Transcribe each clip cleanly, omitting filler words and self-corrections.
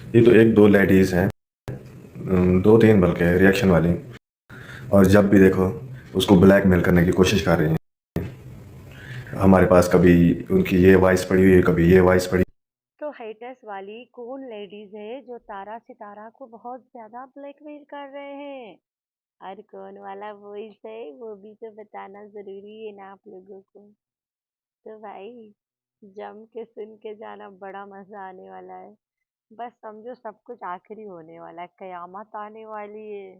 ये तो एक दो लेडीज़ हैं, दो तीन बल्कि रिएक्शन वाली। और जब भी देखो उसको ब्लैकमेल करने की कोशिश कर रही हैं। हमारे पास कभी उनकी ये वॉइस पड़ी हुई है, कभी ये वॉइस पड़ी। तो हेटर्स वाली कौन लेडीज है जो तारा सितारा को बहुत ज्यादा ब्लैकमेल कर रहे हैं? और कौन वाला वॉइस है वो भी तो बताना जरूरी है ना आप लोगों को। तो भाई जम के सुन के जाना, बड़ा मजा आने वाला है। बस समझो सब कुछ आखिरी होने वाला है, कयामत आने वाली है,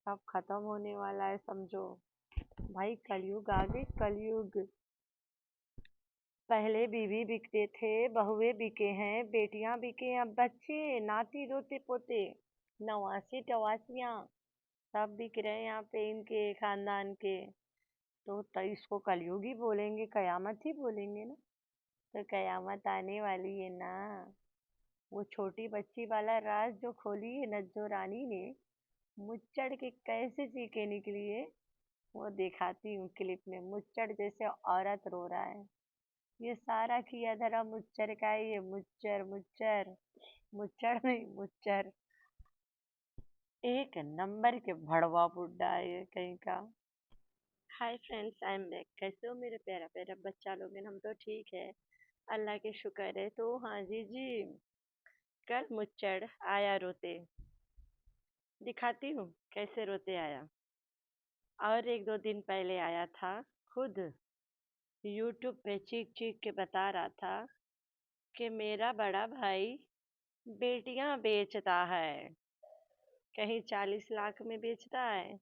सब खत्म होने वाला है समझो। भाई कलयुग आ गई, कलयुग। पहले बीवी बिकते थे, बहुएं बिके हैं, बेटियां बिके, अब बच्चे, नाती दोते पोते, नवासी टवासियां सब बिक रहे हैं यहाँ पे इनके खानदान के। तो इसको कलयुग ही बोलेंगे, कयामत ही बोलेंगे ना। तो कयामत आने वाली है ना। वो छोटी बच्ची वाला राज जो खोली है नज्जो रानी ने, मुच्चड़ के कैसे चीखे निकली है, वो दिखाती हूँ क्लिप में। मुच्चड़ जैसे औरत रो रहा है। ये सारा किया धरा मुच्चर का ही है, मुच्चर मुच्चर। मुच्चर नहीं, मुच्चर। एक नंबर के भड़वा बुड्ढा है ये कहीं का। Hi friends, I am back. कैसे हो मेरे प्यारा प्यारा बच्चा लोग? हम तो ठीक है, अल्लाह के शुक्र है। तो हाँ जी जी, कल मुच्चर आया रोते, दिखाती हूँ कैसे रोते आया। और एक दो दिन पहले आया था, खुद यूट्यूब पे चीख चीख के बता रहा था कि मेरा बड़ा भाई बेटियां बेचता है। कहीं 40 लाख में बेचता है,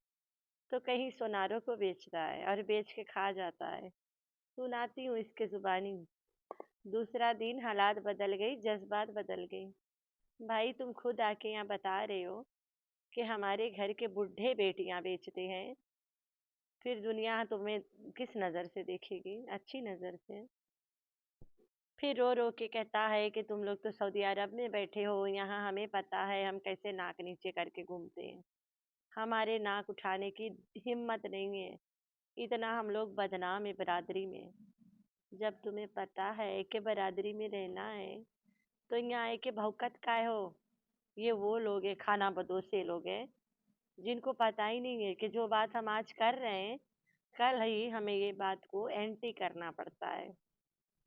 तो कहीं सोनारों को बेचता है और बेच के खा जाता है। सुनाती हूँ इसके जुबानी। दूसरा दिन हालात बदल गई, जज्बात बदल गई। भाई तुम खुद आके यहाँ बता रहे हो कि हमारे घर के बूढ़े बेटियां बेचते हैं, फिर दुनिया तुम्हें किस नज़र से देखेगी? अच्छी नज़र से। फिर रो रो के कहता है कि तुम लोग तो सऊदी अरब में बैठे हो, यहाँ हमें पता है हम कैसे नाक नीचे करके घूमते हैं। हमारे नाक उठाने की हिम्मत नहीं है, इतना हम लोग बदनाम है बरादरी में। जब तुम्हें पता है कि बरादरी में रहना है, तो यहाँ आए के भौकत काय हो? ये वो लोग हैं, खाना बदोश लोग हैं, जिनको पता ही नहीं है कि जो बात हम आज कर रहे हैं, कल ही हमें ये बात को एंटी करना पड़ता है।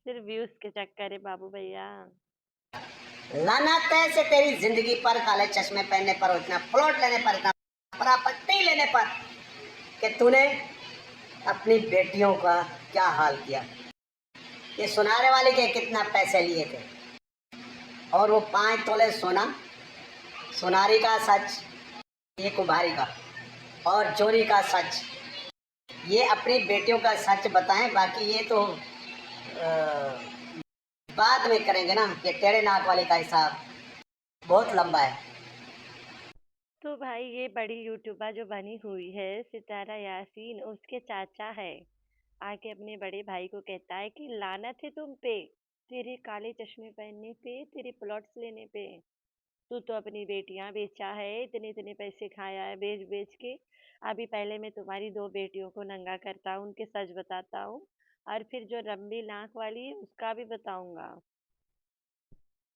सिर्फ व्यूज के चक्कर है बाबू भैया। लानत है से तेरी जिंदगी पर, काले चश्मे पहनने पर, इतना प्लॉट लेने पर, इतना प्रॉपर्टी लेने पर, कि तूने अपनी बेटियों का क्या हाल किया। ये सुनारे वाले के कितना पैसे लिए थे, और वो 5 तोले सोना, सुनारी का सच, ये कुम्हारी का, और चोरी का सच। ये अपनी बेटियों का सच बताएं, बाकी ये तो बाद में करेंगे ना। ये टेढ़े नाक वाले का हिसाब बहुत लंबा है। तो भाई ये बड़ी यूट्यूबर जो बनी हुई है सितारा यासीन, उसके चाचा है, आके अपने बड़े भाई को कहता है कि लानत है तुम पे, तेरे काले चश्मे पहनने पे, तेरे प्लॉट्स लेने पे। तू तो अपनी बेटियां बेचा है, इतने इतने पैसे खाया है बेच बेच के। अभी पहले मैं तुम्हारी दो बेटियों को नंगा करता हूँ, उनके सच बताता हूँ, और फिर जो रंबी नाक वाली है उसका भी बताऊंगा।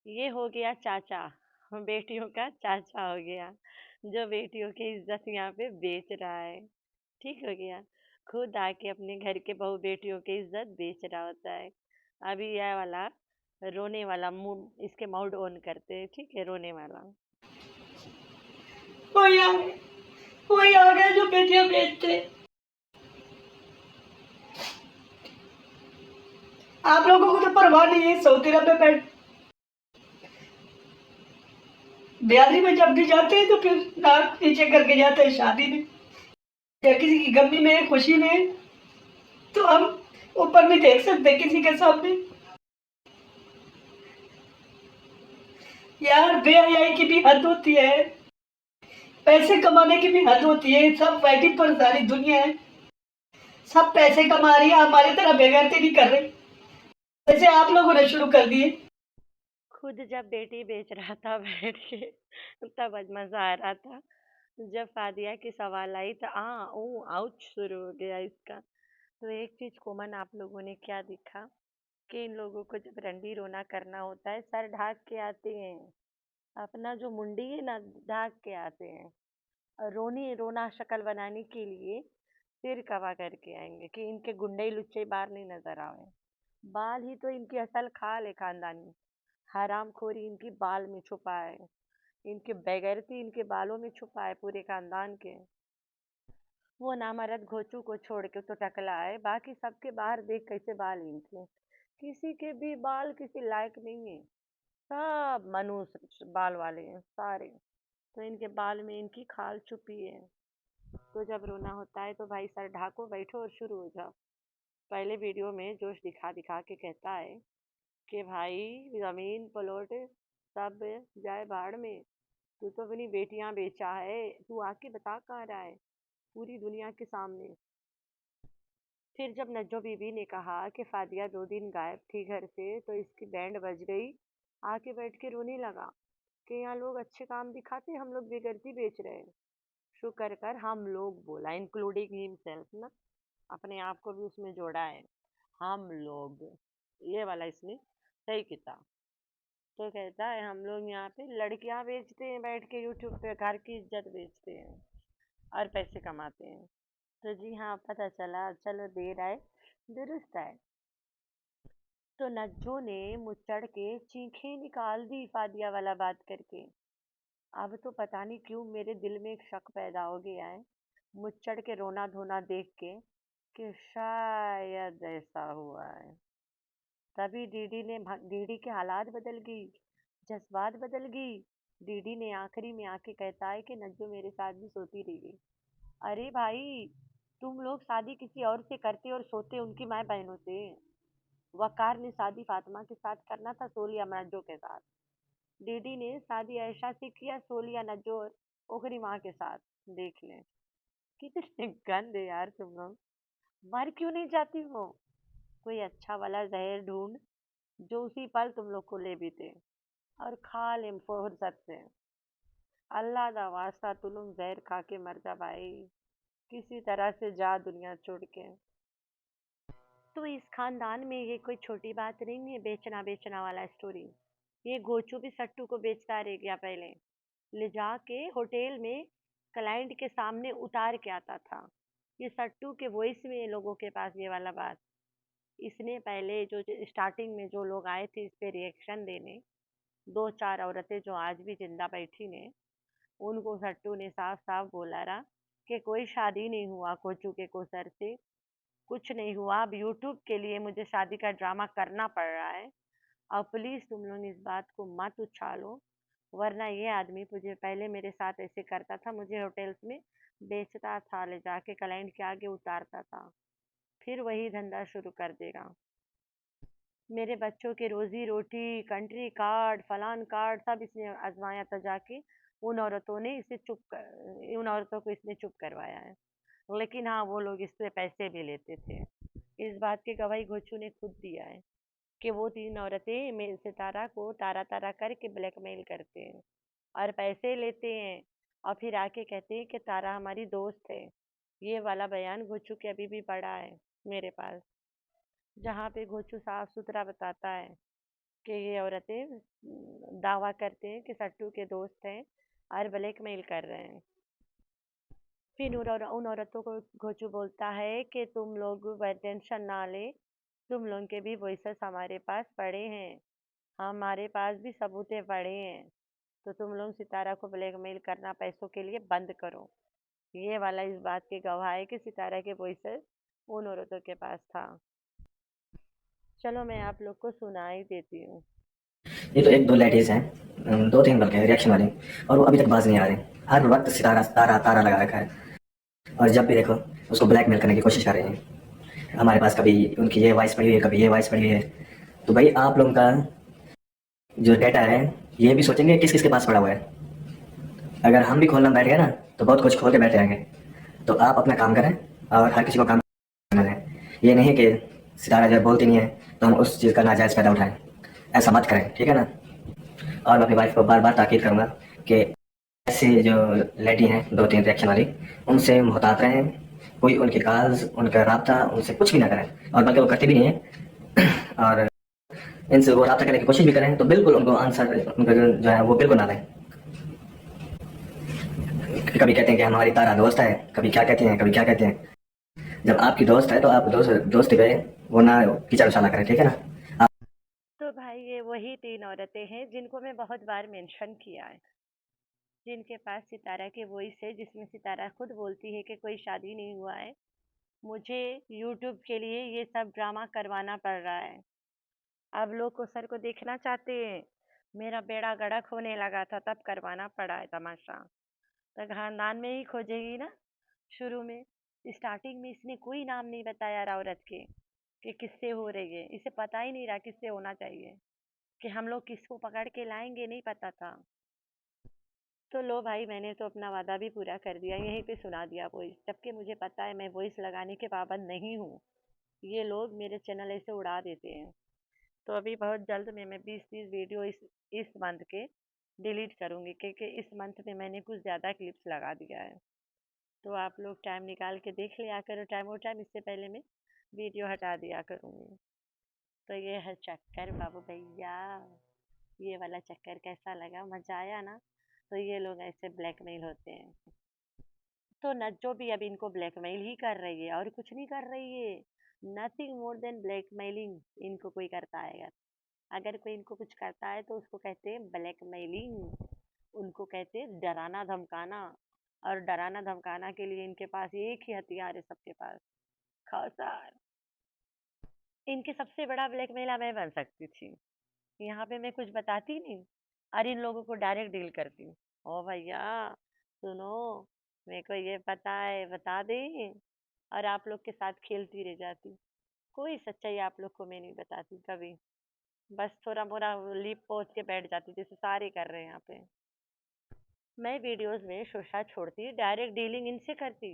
ये हो गया चाचा, बेटियों का चाचा हो गया, जो बेटियों की इज्जत यहाँ पे बेच रहा है। ठीक हो गया। खुद आके अपने घर के बहू बेटियों की इज्जत बेच रहा होता है। अभी यह वाला रोने वाला मुंह, इसके माउड ऑन करते हैं, ठीक है, रोने वाला। कोई आ गए, कोई आ गए जो बेटियां बेचते। आप लोगों को तो परवाह नहीं है, सऊदी अरब में बैठ बिहारी में जब भी जाते हैं तो फिर नाक नीचे करके जाते हैं शादी में, या किसी की गमी में, खुशी में, तो हम ऊपर नहीं देख सकते किसी के सामने। यार बेहयाई की भी हद होती है, पैसे कमाने की भी हद होती है। सब फाइटिंग पर सारी दुनिया है, सब पैसे कमा रही है, हमारी तरह बेगैरती नहीं कर रही जैसे आप लोगों ने शुरू कर दिए। खुद जब बेटी बेच रहा था बैठ के, तब मजा आ रहा था। जब फादिया की सवाल आई तो ओ आउच शुरू हो गया इसका। तो एक चीज कॉमन आप लोगों ने क्या देखा, कि इन लोगों को जब रंडी रोना करना होता है, सर ढाक के आते हैं। अपना जो मुंडी है ना ढाक के आते हैं और रोना शक्ल बनाने के लिए सिर कवा करके आएंगे कि इनके गुंडे लुच्चे बाहर नहीं नजर आवे। बाल ही तो इनकी असल खाल है खानदानी। हरामखोरी इनकी बाल में छुपा है, इनकी बेगैरती इनके बालों में छुपा है पूरे खानदान के। वो नामर्द घोचू को छोड़ के तो टकला है, बाकी सबके बाहर देख कैसे बाल इनके। किसी के भी बाल किसी लायक नहीं है, सब मनुष्य बाल वाले हैं सारे। तो इनके बाल में इनकी खाल छुपी है। तो जब रोना होता है तो भाई सर ढाको, बैठो और शुरू हो जाओ। पहले वीडियो में जोश दिखा दिखा के कहता है कि भाई जमीन प्लॉट सब जाए भाड़ में, तू तो अपनी बेटियां बेचा है, तू आके बता कहाँ रहा है पूरी दुनिया के सामने। फिर जब नज्जो बीबी ने कहा कि फादिया 2 दिन गायब थी घर से तो इसकी बैंड बज गई, आके बैठ के रोने लगा कि यहाँ लोग अच्छे काम दिखाते, हम लोग बेगरती बेच रहे हैं। शुक्र कर हम लोग बोला, इंक्लूडिंग हिमसेल्फ ना, अपने आप को भी उसमें जोड़ा है। हम लोग, ये वाला इसने सही किया। तो कहता है हम लोग यहाँ पे लड़कियां बेचते हैं, बैठ के यूट्यूब पे घर की इज्जत बेचते हैं और पैसे कमाते हैं। तो जी हाँ, पता चला, चलो देर आए दुरुस्त आए। तो नज्जो ने मुचड़ के चीखें निकाल दी फादिया वाला बात करके। अब तो पता नहीं क्यों मेरे दिल में एक शक पैदा हो गया है मुचड़ के रोना धोना देख के कि शायद ऐसा हुआ है। तभी डीडी के हालात बदल गई, जज्बात बदल गई। डीडी ने आखिरी में आके कहता है कि नज्जो मेरे साथ भी सोती रही। अरे भाई, तुम लोग शादी किसी और से करते और सोते उनकी माए बहनों से। वकार ने शादी फातिमा के साथ करना था, सोलिया नज्जो के साथ। डीडी ने शादी आयशा से किया, सोलिया नज्जो और ओखरी माँ के साथ। देख लें कितने गंदे यार तुम लोग। मर क्यों नहीं जाती हो? कोई अच्छा वाला जहर ढूंढ जो उसी पल तुम लोग को ले बीते और खा ले फुर्सत से। अल्लाह दा वास्ता तू लोग जहर खा के मर जा भाई, किसी तरह से जा दुनिया छोड़ के। तो इस खानदान में ये कोई छोटी बात नहीं है, बेचना बेचना वाला स्टोरी। ये गोचू भी सट्टू को बेचता रह गया, पहले ले जाके होटल में क्लाइंट के सामने उतार के आता था। ये सट्टू के वॉइस में लोगों के पास ये वाला बात। इसने पहले जो स्टार्टिंग में जो लोग आए थे इस पे रिएक्शन देने, 2-4 औरतें जो आज भी जिंदा बैठी ने, उनको सट्टू ने साफ साफ बोला रहा कि कोई शादी नहीं हुआ कोचू के कोसर से, कुछ नहीं हुआ। अब यूट्यूब के लिए मुझे शादी का ड्रामा करना पड़ रहा है। और प्लीज़ तुम लोग इस बात को मत उछालो, वरना ये आदमी मुझे पहले मेरे साथ ऐसे करता था, मुझे होटल्स में बेचता था, ले जाके क्लाइंट के आगे उतारता था, फिर वही धंधा शुरू कर देगा। मेरे बच्चों के रोजी रोटी, कंट्री कार्ड, फलान कार्ड सब इसने आजमाया था जाके। उन औरतों को इसने चुप करवाया है। लेकिन हाँ, वो लोग इससे पैसे भी लेते थे। इस बात की गवाही घोचू ने खुद दिया है कि वो 3 औरतें सितारा को तारा तारा करके ब्लैकमेल करते हैं और पैसे लेते हैं और फिर आके कहते हैं कि तारा हमारी दोस्त है। ये वाला बयान घोचू के अभी भी पड़ा है मेरे पास, जहाँ पे घोचू साफ सुथरा बताता है कि ये औरतें दावा करते हैं कि सट्टू के दोस्त हैं और ब्लैकमेल कर रहे हैं। फिर उन औरतों को घोचू बोलता है कि तुम लोग टेंशन ना ले, तुम लोग के भी वॉइसेस हमारे पास पड़े हैं, हमारे पास भी सबूतें पड़े हैं, तो तुम लोग सितारा को ब्लैकमेल करना पैसों के लिए बंद करो। ये वाला इस बात की गवाह है कि सितारा के वॉइसेस उन औरतों के पास था। चलो मैं आप लोग को सुना ही देती हूँ। ये तो 1-2 लेडीज हैं, 2-3 बल्कि रिएक्शन वाली, और वो अभी तक बाज नहीं आ रही। हर वक्त सितारा तारा तारा लगा रखा है, और जब भी देखो उसको ब्लैकमेल करने की कोशिश कर रही हैं। हमारे पास कभी उनकी ये वॉइस पड़ी हुई है, कभी ये वॉइस पड़ी हुई है। तो भाई आप लोगों का जो डेटा है ये भी सोचेंगे किस किस के पास पड़ा हुआ है। अगर हम भी खोलना बैठ गए ना तो बहुत कुछ खोल के बैठ जाएंगे। तो आप अपना काम करें और हर किसी को काम करना दें। ये नहीं कि सितारा जब बोलती नहीं है तो हम उस चीज़ का नाजायज़ फ़ायदा उठाएं, ऐसा मत करें, ठीक है ना। और मैं अपनी वाइफ को बार बार ताकीद करूँगा कि ऐसे जो लेडी हैं 2-3 रिएक्शन वाली, उनसे मुहतात रहें। कोई उनके कॉल्स, उनका राब्ता उनसे कुछ भी ना करें, और बल्कि वो करती भी नहीं है। और इनसे वो रब्ता करने की कोशिश भी करें तो बिल्कुल उनको आंसर उनका जो है वो बिल्कुल ना दें। कभी कहते हैं कि हमारी तारा दोस्त है, कभी क्या कहते हैं, कभी क्या कहते हैं। जब आपकी दोस्त है तो आप दोस्ती पे वो ना कीचड़ उछाला करें, ठीक है ना। तो भाई ये वही 3 औरतें हैं जिनको मैं बहुत बार मेंशन किया है, जिनके पास सितारा की वॉइस है, जिसमें सितारा खुद बोलती है कि कोई शादी नहीं हुआ है, मुझे यूट्यूब के लिए ये सब ड्रामा करवाना पड़ रहा है। अब लोग कोसर को देखना चाहते हैं, मेरा बेड़ा गर्क होने लगा था तब करवाना पड़ा है तमाशा। तो खानदान में ही खोजेगी ना। शुरू में स्टार्टिंग में इसने कोई नाम नहीं बताया यार औरत के कि किससे हो रही है, इसे पता ही नहीं रहा किससे होना चाहिए, कि हम लोग किसको पकड़ के लाएंगे नहीं पता था। तो लो भाई मैंने तो अपना वादा भी पूरा कर दिया, यहीं पे सुना दिया वॉइस, जबकि मुझे पता है मैं वॉइस लगाने के पाबंद नहीं हूँ। ये लोग मेरे चैनल ऐसे उड़ा देते हैं। तो अभी बहुत जल्द में मैं 20-30 वीडियो इस मंथ के डिलीट करूँगी, क्योंकि इस मंथ में मैंने कुछ ज़्यादा क्लिप्स लगा दिया है। तो आप लोग टाइम निकाल के देख लिया करो, टाइम और टाइम, इससे पहले मैं वीडियो हटा दिया करूँगी। तो ये है चक्कर बाबू भैया, ये वाला चक्कर कैसा लगा, मजा आया ना। तो ये लोग ऐसे ब्लैकमेल होते हैं। तो नज्जो भी अब इनको ब्लैकमेल ही कर रही है और कुछ नहीं कर रही है। नथिंग मोर देन ब्लैकमेलिंग इनको कोई करता है। अगर कोई इनको कुछ करता है तो उसको कहते हैं ब्लैकमेलिंग, उनको कहते हैं डराना धमकाना। और डराना धमकाना के लिए इनके पास एक ही हथियार है सबके पास, खौसर। इनके सबसे बड़ा ब्लैकमेला मैं बन सकती थी। यहाँ पे मैं कुछ बताती नहीं और इन लोगों को डायरेक्ट डील करती। ओ भैया सुनो, मेरे को ये पता है, बता दे। और आप लोग के साथ खेलती रह जाती। कोई सच्चाई आप लोग को मैं नहीं बताती कभी। बस थोड़ा मोरा लिप पोच के बैठ जाती जैसे सारे कर रहे हैं यहाँ पे। मैं वीडियोस में शोशा छोड़ती, डायरेक्ट डीलिंग इनसे करती।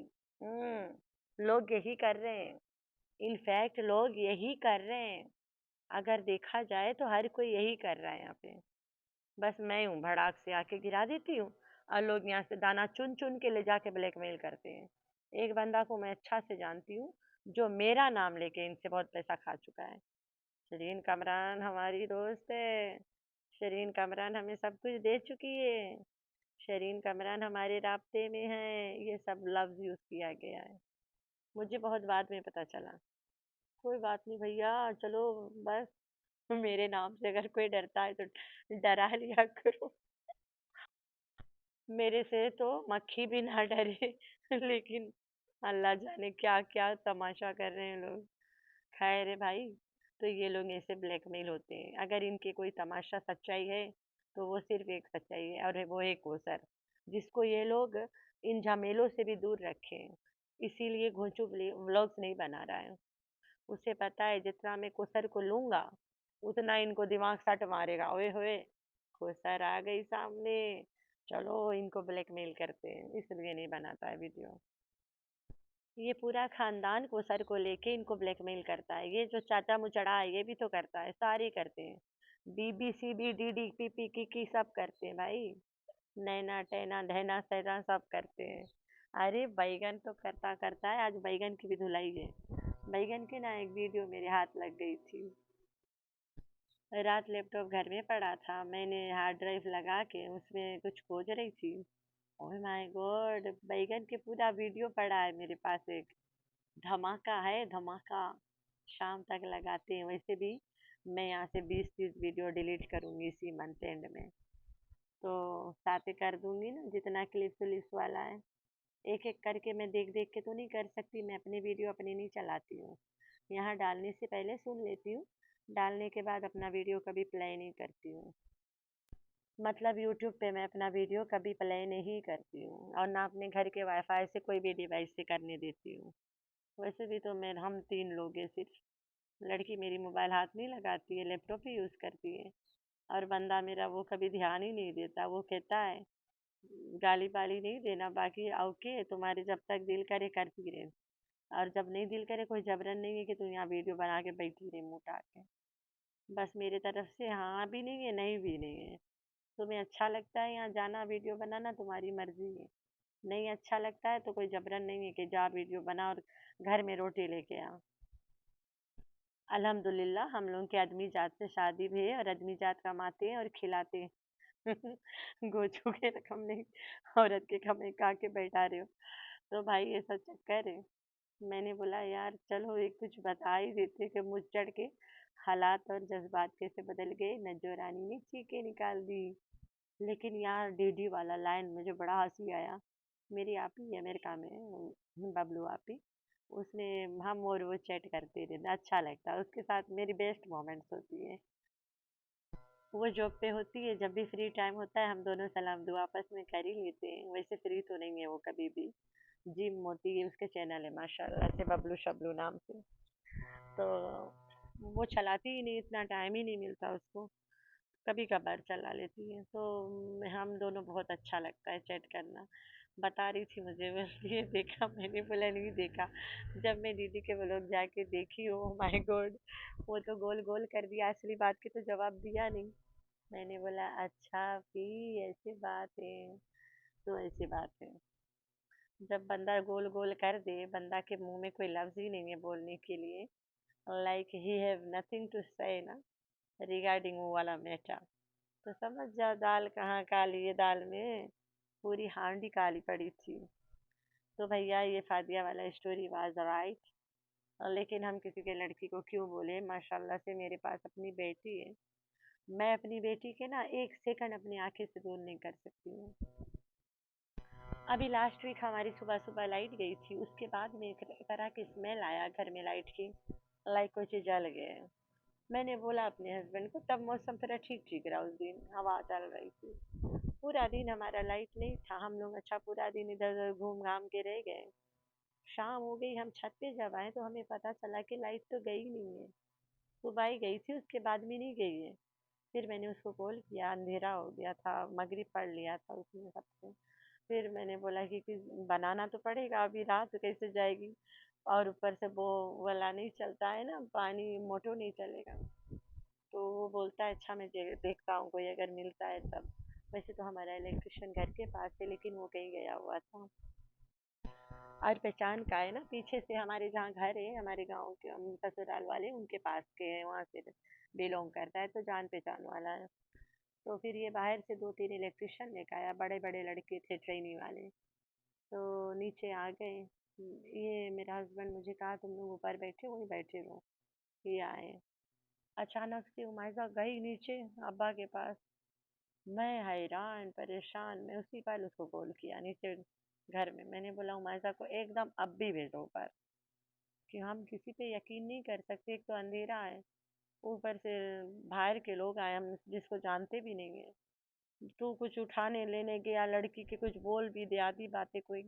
लोग यही कर रहे हैं। इनफैक्ट लोग यही कर रहे हैं। अगर देखा जाए तो हर कोई यही कर रहा है यहाँ पे। बस मैं हूँ भड़ाक से आके गिरा देती हूँ और लोग यहाँ से दाना चुन चुन के ले जाके ब्लैकमेल करते हैं। एक बंदा को मैं अच्छा से जानती हूँ जो मेरा नाम लेके इनसे बहुत पैसा खा चुका है। शरीन कमरान हमारी दोस्त है। शरीन कमरान हमें सब कुछ दे चुकी है। शरीन कमरान हमारे राब्ते में है, ये सब लफ्ज यूज किया गया है। मुझे बहुत बाद में पता चला। कोई बात नहीं भैया, चलो बस। मेरे नाम से अगर कोई डरता है तो डरा लिया करो। मेरे से तो मक्खी भी ना डरे। लेकिन अल्लाह जाने क्या क्या तमाशा कर रहे हैं लोग। खैर है भाई। तो ये लोग ऐसे ब्लैकमेल होते हैं। अगर इनके कोई तमाशा सच्चाई है तो वो सिर्फ एक सच्चाई है और वो है कोसर, जिसको ये लोग इन झमेलों से भी दूर रखें। इसीलिए घोंचू व्लॉग्स नहीं बना रहा है। उसे पता है जितना मैं कोसर को लूंगा उतना इनको दिमाग सट मारेगा। ओए होए, कोसर आ गई सामने, चलो इनको ब्लैकमेल करते हैं, इसलिए नहीं बनाता है वीडियो। ये पूरा खानदान कोसर को लेके इनको ब्लैकमेल करता है। ये जो चाचा मुचड़ा है ये भी तो करता है, सारे करते हैं। BBC B D D P P की सब करते हैं भाई। नैना टैना धैना सैना सब करते हैं। अरे बैगन तो करता करता है, आज बैगन की भी धुलाई है। बैगन की ना एक वीडियो मेरे हाथ लग गई थी। रात लैपटॉप घर में पड़ा था, मैंने हार्ड ड्राइव लगा के उसमें कुछ खोज रही थी। ओह माय गॉड, बैगन के पूरा वीडियो पड़ा है मेरे पास। एक धमाका है धमाका। शाम तक लगाते हैं। वैसे भी मैं यहाँ से 20-30 वीडियो डिलीट करूँगी इसी मंथ एंड में। तो साथ कर दूंगी ना जितना क्लिप्स विलिप्स वाला है। एक एक करके मैं देख देख के तो नहीं कर सकती, मैं अपनी वीडियो अपनी नहीं चलाती हूँ। यहाँ डालने से पहले सुन लेती हूँ, डालने के बाद अपना वीडियो कभी प्ले नहीं करती हूँ। मतलब यूट्यूब पे मैं अपना वीडियो कभी प्ले नहीं करती हूँ और ना अपने घर के वाईफाई से कोई भी डिवाइस से करने देती हूँ। वैसे भी तो मैं हम 3 लोग हैं सिर्फ। लड़की मेरी मोबाइल हाथ नहीं लगाती है, लैपटॉप ही यूज़ करती है। और बंदा मेरा वो कभी ध्यान ही नहीं देता, वो कहता है गाली वाली नहीं देना, बाकी ओके तुम्हारे जब तक दिल करे करती रहे। और जब नहीं दिल करे कोई जबरन नहीं है कि तू यहाँ वीडियो बना के बैठी रहे मुँह उठा के। बस मेरे तरफ से हाँ भी नहीं है, नहीं भी नहीं है। तुम्हें अच्छा लगता है यहाँ जाना वीडियो बनाना, तुम्हारी मर्जी है। नहीं अच्छा लगता है तो कोई जबरन नहीं है कि जा वीडियो बना और घर में रोटी लेके आ। अल्हम्दुलिल्लाह हम लोग के आदमी जात से शादी भी है और आदमी जात कमाते हैं और खिलाते हैं। गोचू के रकम नहीं, औरत के कमाई खा के बैठा रहे हो। तो भाई ऐसा चक्कर है। मैंने बोला यार चलो एक कुछ बता ही देते कि मुझ चढ़ के हालात और जज्बात कैसे बदल गए। नज्जो रानी ने चीखें निकाल दी। लेकिन यार डीडी वाला लाइन मुझे बड़ा हंसी आया। मेरी आपी अमेरिका में बबलू आपी, उसने हम और वो चैट करते रहते, अच्छा लगता है उसके साथ। मेरी बेस्ट मोमेंट्स होती है। वो जॉब पे होती है, जब भी फ्री टाइम होता है हम दोनों सलाम दुआ आपस में कर ही लेते हैं। वैसे फ्री तो नहीं है वो कभी भी। जिम मोती है उसके चैनल है माशाल्लाह से, बबलू शबलू नाम से। तो वो चलाती ही नहीं, इतना टाइम ही नहीं मिलता उसको। कभी कभार चला लेती है। तो हम दोनों बहुत अच्छा लगता है चैट करना। बता रही थी मुझे, बोलती है देखा, मैंने बोला नहीं देखा। जब मैं दीदी के व्लॉग जाके देखी, ओ माय गॉड, वो तो गोल गोल कर दिया, असली बात की तो जवाब दिया नहीं। मैंने बोला अच्छा भी ऐसी बात है। तो ऐसी बात है, जब बंदा गोल गोल कर दे, बंदा के मुंह में कोई लफ्ज ही नहीं है बोलने के लिए, like he have nothing to say ना रिगार्डिंग वो वाला मैटर, तो समझ जाओ दाल कहाँ काली है। दाल में पूरी हांडी काली पड़ी थी। तो भैया ये फादिया वाला स्टोरी वाज राइट। लेकिन हम किसी के लड़की को क्यों बोले, माशाल्लाह से मेरे पास अपनी बेटी है। मैं अपनी बेटी के ना एक सेकंड अपनी आंखें से दूर नहीं कर सकती हूँ। अभी लास्ट वीक हमारी सुबह सुबह लाइट गई थी, उसके बाद में एक तरह की स्मेल आया घर में लाइट की, लाइक कुछ जल गए। मैंने बोला अपने हस्बैंड को, तब मौसम थोड़ा ठीक ठीक रहा, उस दिन हवा चल रही थी। पूरा दिन हमारा लाइट नहीं था, हम लोग अच्छा पूरा दिन इधर उधर घूम घाम के रह गए। शाम हो गई, हम छत पे जब आए तो हमें पता चला कि लाइट तो गई नहीं है। सुबह ही गई थी, उसके बाद भी नहीं गई है। फिर मैंने उसको कॉल किया, अंधेरा हो गया था, मगरिब पढ़ लिया था उसने सबसे। फिर मैंने बोला कि बनाना तो पड़ेगा, अभी रात कैसे जाएगी, और ऊपर से वो वाला नहीं चलता है ना, पानी मोटर नहीं चलेगा। तो वो बोलता है अच्छा मैं देखता हूँ कोई अगर मिलता है तब। वैसे तो हमारा इलेक्ट्रिशियन घर के पास है, लेकिन वो कहीं गया हुआ था। और पहचान का है ना, पीछे से हमारे जहाँ घर है, हमारे गांव के ससुराल वाले उनके पास के हैं, वहाँ से बिलोंग करता है, तो जान पहचान वाला है। तो फिर ये बाहर से 2-3 इलेक्ट्रिशियन लेकर आया, बड़े बड़े लड़के थे ट्रेनी वाले। तो नीचे आ गए। ये मेरा हस्बैंड मुझे कहा तुम लोग ऊपर बैठे, वहीं बैठे रहो। ये आए, अचानक से उमाइजा गई नीचे अब्बा के पास। मैं हैरान परेशान, मैं उसी पल उसको कॉल किया नीचे घर में। मैंने बोला उमाइजा को एकदम अब भी भेजो ऊपर, कि हम किसी पे यकीन नहीं कर सकते। एक तो अंधेरा है, ऊपर से बाहर के लोग आए, हम जिसको जानते भी नहीं है। तू कुछ उठाने लेने गया, लड़की के कुछ बोल भी दे आधी बातें कोई,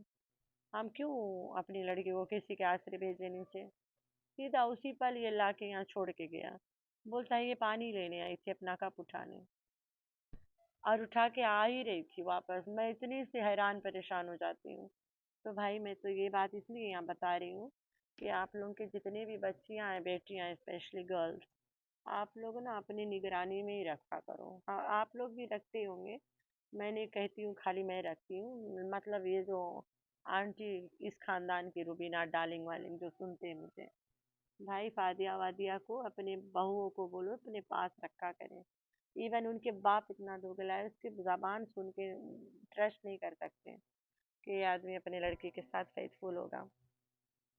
हम क्यों अपनी लड़की को किसी के आश्रय भेजे नीचे। सीधा उसी पल ये ला के यहाँ छोड़ के गया। बोलता है ये पानी लेने आई थी अपना कप उठाने, और उठा के आ ही रही थी वापस। मैं इतनी से हैरान परेशान हो जाती हूँ। तो भाई मैं तो ये बात इसलिए यहाँ बता रही हूँ कि आप लोगों के जितने भी बच्चियाँ हैं, बेटियाँ हैं, स्पेशली गर्ल्स, आप लोग ना अपनी निगरानी में ही रखा करो। हाँ आप लोग भी रखते होंगे, मैं नहीं कहती हूँ खाली मैं रखती हूँ। मतलब ये जो आंटी इस खानदान की रुबीना डार्लिंग वालिंग जो सुनते हैं मुझे, भाई फादिया वादिया को अपने बहुओं को बोलो अपने पास रखा करें। इवन उनके बाप इतना दोगला है, उसकी ज़बान सुन के ट्रस्ट नहीं कर सकते कि ये आदमी अपने लड़के के साथ फेथफुल होगा।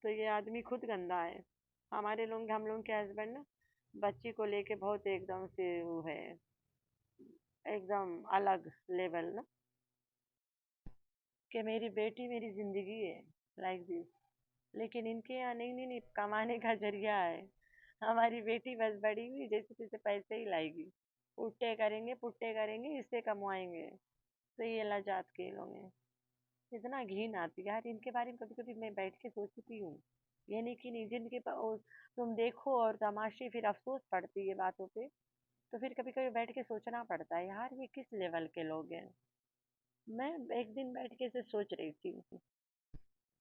तो ये आदमी खुद गंदा है। हम लोग के हस्बैंड ना बच्ची को लेके बहुत एकदम से वो है, एकदम अलग लेवल ना, कि मेरी बेटी मेरी जिंदगी है, लाइक दिस। लेकिन इनके यहाँ नहीं नहीं नहीं, कमाने का जरिया है। हमारी बेटी बस बड़ी हुई जैसे तैसे पैसे ही लाएगी, उल्टे करेंगे पुट्टे करेंगे, इससे कमवाएंगे। तो ये लाजात के लोग हैं। इतना घिन आती है यार इनके बारे में, कभी कभी मैं बैठ के सोचती हूँ। ये नहीं कि नहीं, जिनके पास तुम देखो और तमाशे, फिर अफसोस पड़ती है बातों पे। तो फिर कभी कभी बैठ के सोचना पड़ता है यार ये किस लेवल के लोग हैं। मैं एक दिन बैठ के से सोच रही थी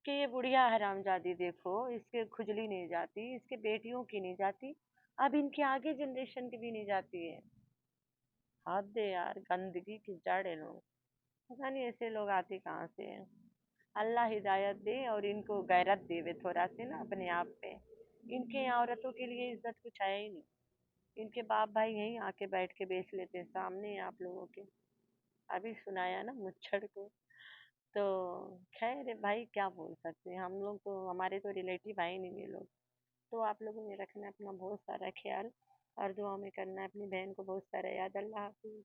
कि ये बुढ़िया हरामजादी देखो, इसके खुजली नहीं जाती, इसके बेटियों की नहीं जाती, अब इनके आगे जनरेशन की भी नहीं जाती है। हद है यार, गंदगी की जड़ है लोग। पता नहीं ऐसे लोग आते कहाँ से हैं। अल्लाह हिदायत दे और इनको गैरत देवे थोड़ा से ना अपने आप पे, इनके यहाँ औरतों के लिए इज्जत कुछ है ही नहीं। इनके बाप भाई यहीं आके बैठ के बेच लेते हैं सामने ही आप लोगों के। अभी सुनाया ना मुच्छड़ को। तो खैर है भाई, क्या बोल सकते हैं, हम लोग तो, हमारे तो रिलेटिव आए नहीं ये लोग। तो आप लोगों ने रखना अपना बहुत सारा ख्याल और दुआ में करना अपनी बहन को बहुत सारा याद। अल्लाह हाफिज।